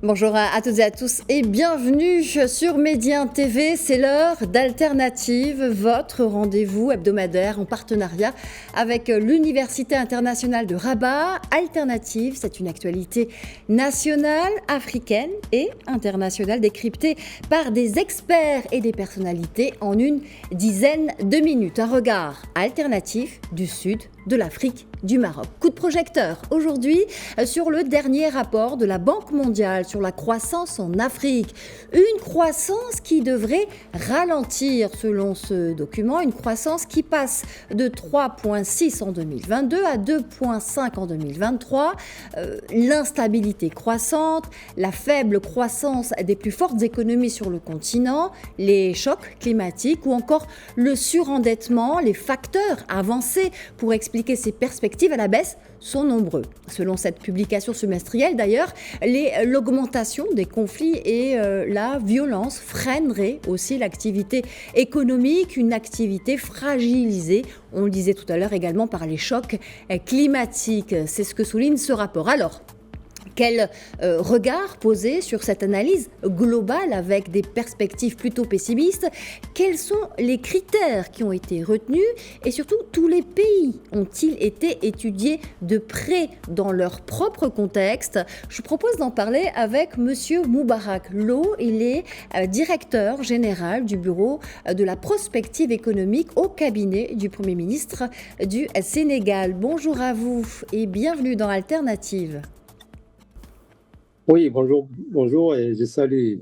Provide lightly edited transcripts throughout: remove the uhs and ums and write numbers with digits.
Bonjour à toutes et à tous et bienvenue sur Médien TV. C'est l'heure d'Alternative, votre rendez-vous hebdomadaire en partenariat avec l'Université internationale de Rabat. Alternative, c'est une actualité nationale, africaine et internationale décryptée par des experts et des personnalités en une dizaine de minutes. Un regard alternatif du sud de l'Afrique, du Maroc. Coup de projecteur aujourd'hui sur le dernier rapport de la Banque mondiale sur la croissance en Afrique. Une croissance qui devrait ralentir selon ce document, une croissance qui passe de 3,6 en 2022 à 2,5 en 2023. L'instabilité croissante, la faible croissance des plus fortes économies sur le continent, les chocs climatiques ou encore le surendettement, les facteurs avancés pour expliquer ces perspectives à la baisse sont nombreux. Selon cette publication semestrielle d'ailleurs, l'augmentation des conflits et la violence freineraient aussi l'activité économique, une activité fragilisée, on le disait tout à l'heure également par les chocs climatiques. C'est ce que souligne ce rapport. Alors, quel regard poser sur cette analyse globale avec des perspectives plutôt pessimistes? Quels sont les critères qui ont été retenus? Et surtout, tous les pays ont-ils été étudiés de près dans leur propre contexte? Je vous propose d'en parler avec Monsieur Moubarak Lo. Il est directeur général du bureau de la prospective économique au cabinet du Premier ministre du Sénégal. Bonjour à vous et bienvenue dans Alternative. Oui, bonjour et je salue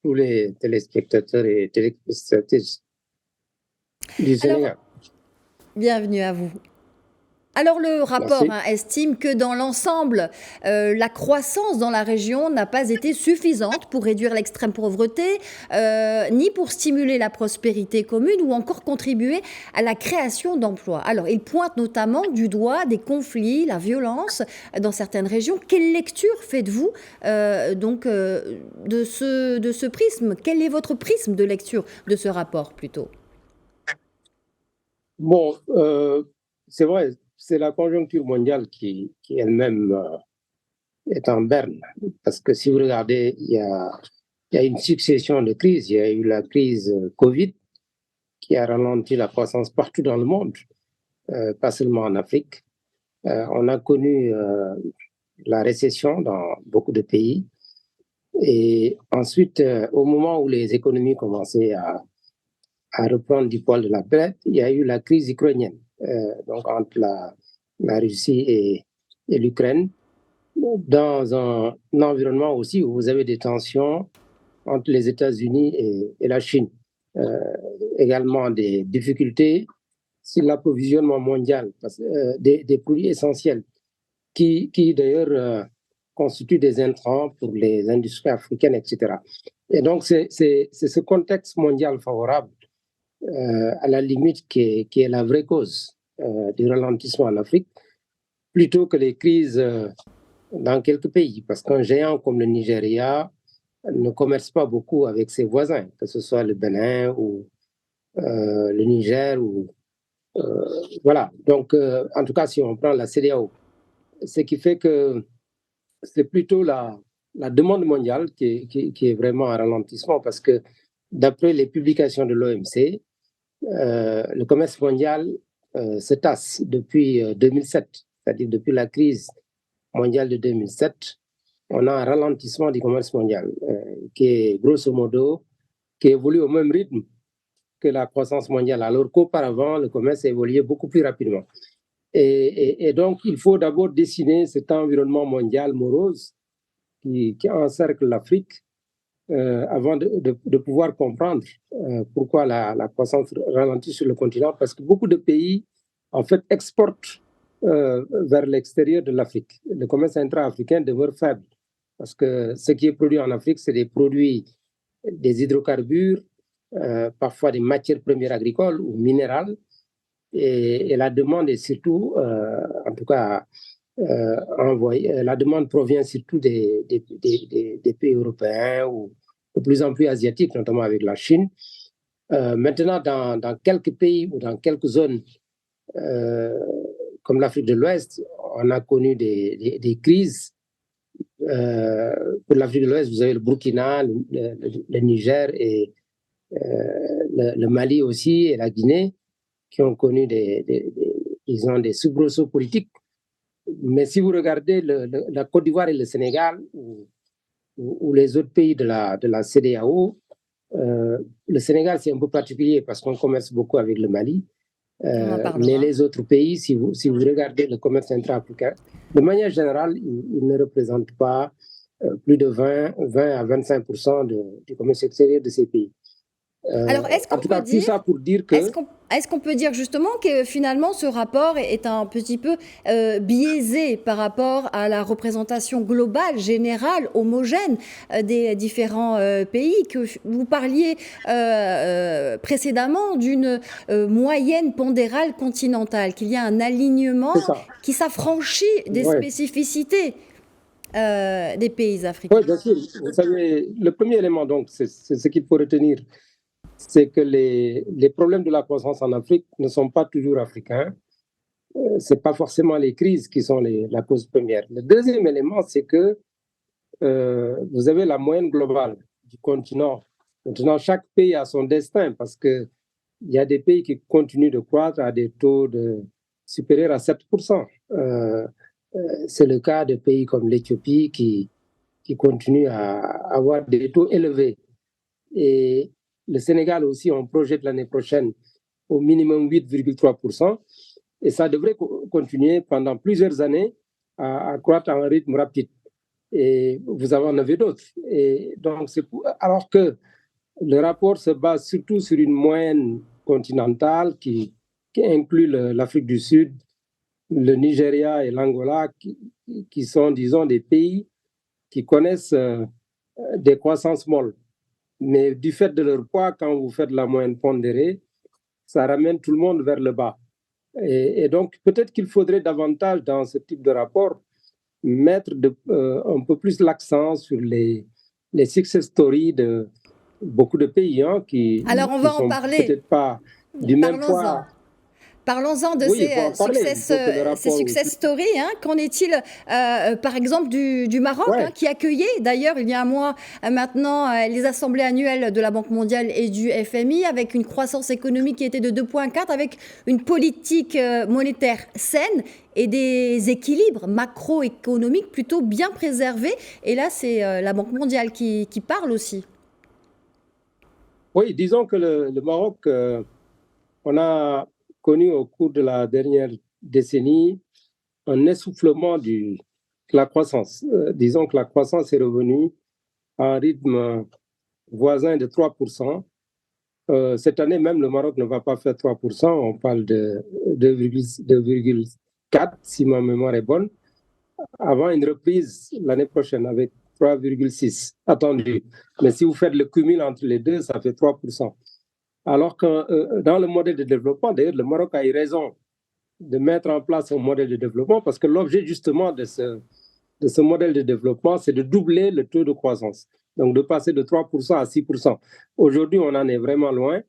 tous les téléspectateurs et téléspectatrices du Sénégal. Bienvenue à vous. Alors le rapport estime que dans l'ensemble, la croissance dans la région n'a pas été suffisante pour réduire l'extrême pauvreté, ni pour stimuler la prospérité commune ou encore contribuer à la création d'emplois. Alors il pointe notamment du doigt des conflits, la violence dans certaines régions. Quelle lecture faites-vous de ce prisme? Quel est votre prisme de lecture de ce rapport plutôt? Bon, c'est vrai. C'est la conjoncture mondiale qui elle-même est en berne. Parce que si vous regardez, il y a une succession de crises. Il y a eu la crise Covid qui a ralenti la croissance partout dans le monde, pas seulement en Afrique. On a connu la récession dans beaucoup de pays. Et ensuite, au moment où les économies commençaient à reprendre du poil de la bête, il y a eu la crise ukrainienne. Donc entre la Russie et l'Ukraine, dans un environnement aussi où vous avez des tensions entre les États-Unis et la Chine. Également des difficultés sur l'approvisionnement mondial des produits essentiels qui d'ailleurs constituent des intrants pour les industries africaines, etc. Et donc c'est ce contexte mondial favorable à la limite qui est la vraie cause du ralentissement en Afrique, plutôt que les crises dans quelques pays. Parce qu'un géant comme le Nigeria ne commerce pas beaucoup avec ses voisins, que ce soit le Bénin ou le Niger. Voilà. Donc, en tout cas, si on prend la CEDEAO, ce qui fait que c'est plutôt la demande mondiale qui est vraiment en ralentissement, parce que d'après les publications de l'OMC, le commerce mondial se tasse depuis 2007, c'est-à-dire depuis la crise mondiale de 2007. On a un ralentissement du commerce mondial qui est grosso modo, qui évolue au même rythme que la croissance mondiale, alors qu'auparavant, le commerce évoluait beaucoup plus rapidement. Et donc, il faut d'abord dessiner cet environnement mondial morose qui encercle l'Afrique avant de pouvoir comprendre pourquoi la croissance ralentit sur le continent, parce que beaucoup de pays, en fait, exportent vers l'extérieur de l'Afrique. Le commerce intra-africain demeure faible, parce que ce qui est produit en Afrique, c'est des produits, des hydrocarbures, parfois des matières premières agricoles ou minérales, et la demande est surtout, en tout cas, la demande provient surtout des pays européens ou de plus en plus asiatiques, notamment avec la Chine. Maintenant, dans quelques pays ou dans quelques zones, comme l'Afrique de l'Ouest, on a connu des crises Pour l'Afrique de l'Ouest, vous avez le Burkina, le Niger et le Mali aussi et la Guinée qui ont connu ils ont des soubresauts politiques. Mais si vous regardez la Côte d'Ivoire et le Sénégal ou les autres pays de la CEDEAO, le Sénégal, c'est un peu particulier parce qu'on commerce beaucoup avec le Mali. Mais les autres pays, si vous regardez le commerce intra-africain, de manière générale, ils ne représentent pas plus de 20 à 25% du commerce extérieur de ces pays. Alors, est-ce qu'on peut dire, ça pour dire que... Est-ce qu'on peut dire justement que finalement ce rapport est un petit peu biaisé par rapport à la représentation globale, générale, homogène des différents pays, que vous parliez précédemment d'une moyenne pondérale continentale, qu'il y a un alignement qui s'affranchit des spécificités des pays africains? Oui, bien sûr. Vous savez, le premier élément, donc, c'est ce qu'il faut retenir, c'est que les problèmes de la croissance en Afrique ne sont pas toujours africains. Ce n'est pas forcément les crises qui sont la cause première. Le deuxième élément, c'est que vous avez la moyenne globale du continent. Maintenant, chaque pays a son destin parce qu'il y a des pays qui continuent de croître à des taux supérieurs à 7%. C'est le cas de pays comme l'Éthiopie qui continuent à avoir des taux élevés. Et le Sénégal aussi, on projette l'année prochaine au minimum 8,3%. Et ça devrait continuer pendant plusieurs années à croître à un rythme rapide. Et vous en avez d'autres. Et donc, alors que le rapport se base surtout sur une moyenne continentale qui inclut l'Afrique du Sud, le Nigeria et l'Angola, qui sont, disons, des pays qui connaissent des croissances molles. Mais du fait de leur poids, quand vous faites la moyenne pondérée, ça ramène tout le monde vers le bas. Et donc, peut-être qu'il faudrait davantage, dans ce type de rapport, mettre un peu plus l'accent sur les success stories de beaucoup de pays qui sont peut-être pas du même poids. Parlons-en de ces success stories. Qu'en est-il, par exemple, du Maroc, qui accueillait d'ailleurs il y a un mois maintenant les assemblées annuelles de la Banque mondiale et du FMI, avec une croissance économique qui était de 2,4, avec une politique monétaire saine et des équilibres macroéconomiques plutôt bien préservés. Et là, c'est la Banque mondiale qui parle aussi. Oui, disons que le Maroc, on a connu au cours de la dernière décennie un essoufflement de la croissance. Disons que la croissance est revenue à un rythme voisin de 3%. Cette année même, le Maroc ne va pas faire 3%, on parle de 2,4% si ma mémoire est bonne, avant une reprise l'année prochaine avec 3,6% attendu. Mais si vous faites le cumul entre les deux, ça fait 3%. Alors que dans le modèle de développement, d'ailleurs, le Maroc a eu raison de mettre en place un modèle de développement parce que l'objet justement de ce modèle de développement, c'est de doubler le taux de croissance. Donc de passer de 3% à 6%. Aujourd'hui, on en est vraiment loin.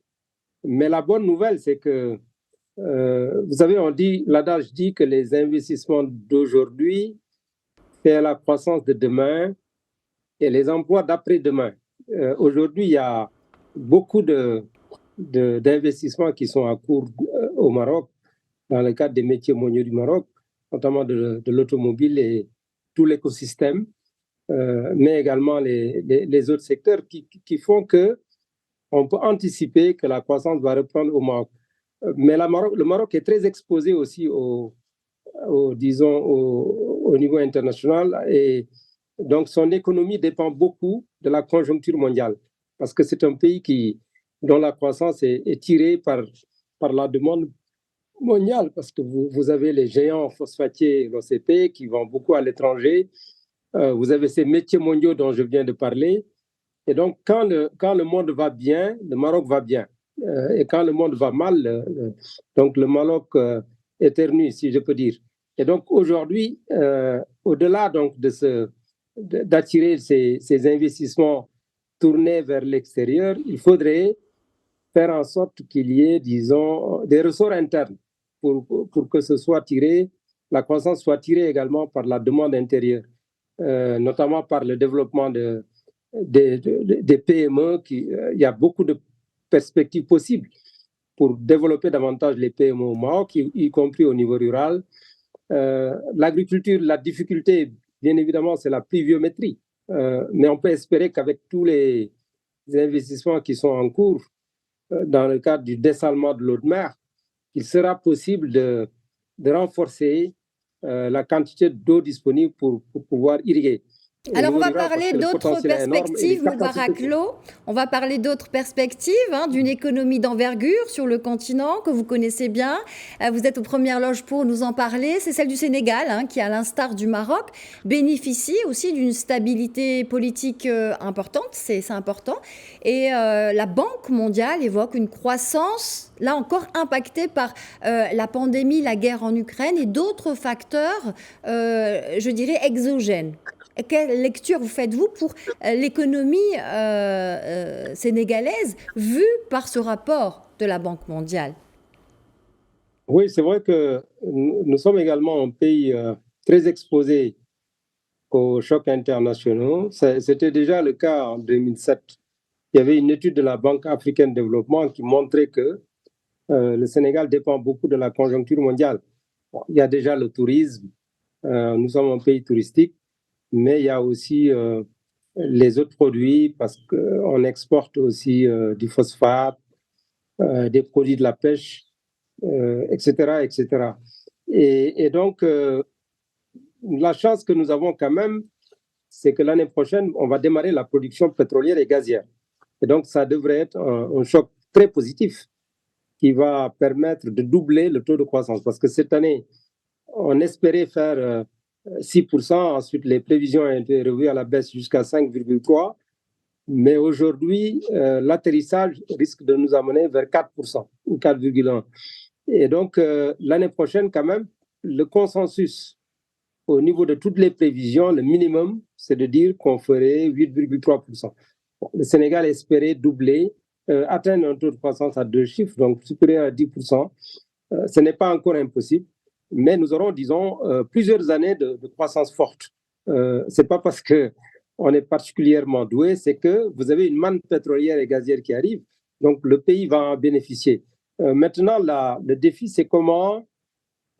Mais la bonne nouvelle, c'est que, vous savez, l'adage dit que les investissements d'aujourd'hui font la croissance de demain et les emplois d'après-demain. Aujourd'hui, il y a beaucoup d'investissements qui sont en cours au Maroc dans le cadre des métiers mondiaux du Maroc, notamment de l'automobile et tout l'écosystème, mais également les autres secteurs qui font qu'on peut anticiper que la croissance va reprendre au Maroc. Mais le Maroc est très exposé aussi au niveau international et donc son économie dépend beaucoup de la conjoncture mondiale parce que c'est un pays dont la croissance est tirée par la demande mondiale, parce que vous avez les géants phosphatiers, l'OCP, qui vont beaucoup à l'étranger. Vous avez ces métiers mondiaux dont je viens de parler. Et donc, quand le monde va bien, le Maroc va bien. Et quand le monde va mal, donc le Maroc éternue, si je peux dire. Et donc, aujourd'hui, au-delà donc d'attirer ces investissements tournés vers l'extérieur, il faudrait faire en sorte qu'il y ait, disons, des ressorts internes pour que ce soit tiré, la croissance soit tirée également par la demande intérieure. notamment par le développement des PME. Il y a beaucoup de perspectives possibles pour développer davantage les PME au Maroc, y compris au niveau rural. L'agriculture, la difficulté, bien évidemment, c'est la pluviométrie. Mais on peut espérer qu'avec tous les investissements qui sont en cours dans le cadre du dessalement de l'eau de mer, il sera possible de renforcer la quantité d'eau disponible pour pouvoir irriguer. Alors, on va parler d'autres perspectives, Moubarak Lo. On va parler d'autres perspectives, d'une économie d'envergure sur le continent que vous connaissez bien. Vous êtes aux premières loges pour nous en parler. C'est celle du Sénégal, qui, à l'instar du Maroc, bénéficie aussi d'une stabilité politique importante. C'est important. Et la Banque mondiale évoque une croissance, là encore, impactée par la pandémie, la guerre en Ukraine et d'autres facteurs, je dirais, exogènes. Quelle lecture vous faites-vous pour l'économie sénégalaise vue par ce rapport de la Banque mondiale? Oui, c'est vrai que nous sommes également un pays très exposé aux chocs internationaux. C'était déjà le cas en 2007. Il y avait une étude de la Banque africaine de développement qui montrait que le Sénégal dépend beaucoup de la conjoncture mondiale. Bon, il y a déjà le tourisme. Nous sommes un pays touristique. Mais il y a aussi les autres produits parce qu'on exporte aussi du phosphate, des produits de la pêche, etc., etc. Et donc, la chance que nous avons quand même, c'est que l'année prochaine, on va démarrer la production pétrolière et gazière. Et donc, ça devrait être un choc très positif qui va permettre de doubler le taux de croissance. Parce que cette année, on espérait faire 6%, ensuite les prévisions ont été revues à la baisse jusqu'à 5,3%, mais aujourd'hui, l'atterrissage risque de nous amener vers 4% ou 4,1%. Et donc, l'année prochaine, quand même, le consensus au niveau de toutes les prévisions, le minimum, c'est de dire qu'on ferait 8,3%. Bon, le Sénégal espérait doubler, atteindre un taux de croissance à 2 chiffres, donc supérieur à 10%. Ce n'est pas encore impossible. Mais nous aurons, disons, plusieurs années de croissance forte. Ce n'est pas parce qu'on est particulièrement doué, c'est que vous avez une manne pétrolière et gazière qui arrive, donc le pays va en bénéficier. Maintenant, le défi, c'est comment,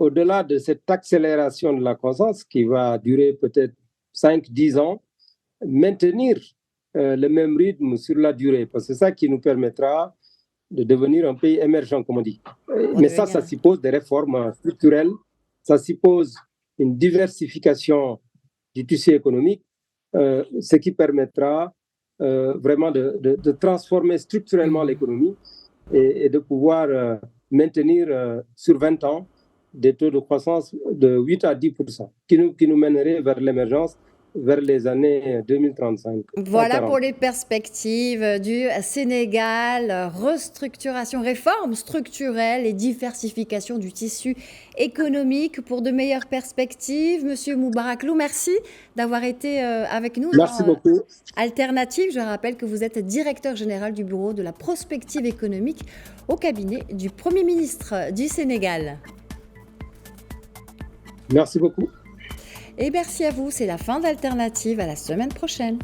au-delà de cette accélération de la croissance qui va durer peut-être 5-10 ans, maintenir le même rythme sur la durée, parce que c'est ça qui nous permettra de devenir un pays émergent, comme on dit. Mais ça suppose des réformes structurelles, ça suppose une diversification du tissu économique, ce qui permettra vraiment de transformer structurellement l'économie et de pouvoir maintenir sur 20 ans des taux de croissance de 8 à 10%, qui nous mènerait vers l'émergence vers les années 2035. Voilà pour les perspectives du Sénégal, restructuration, réforme structurelle et diversification du tissu économique pour de meilleures perspectives. Monsieur Moubarak Lo, merci d'avoir été avec nous. Merci beaucoup. Alternative, je rappelle que vous êtes directeur général du bureau de la prospective économique au cabinet du Premier ministre du Sénégal. Merci beaucoup. Et merci à vous, c'est la fin d'Alternative, à la semaine prochaine.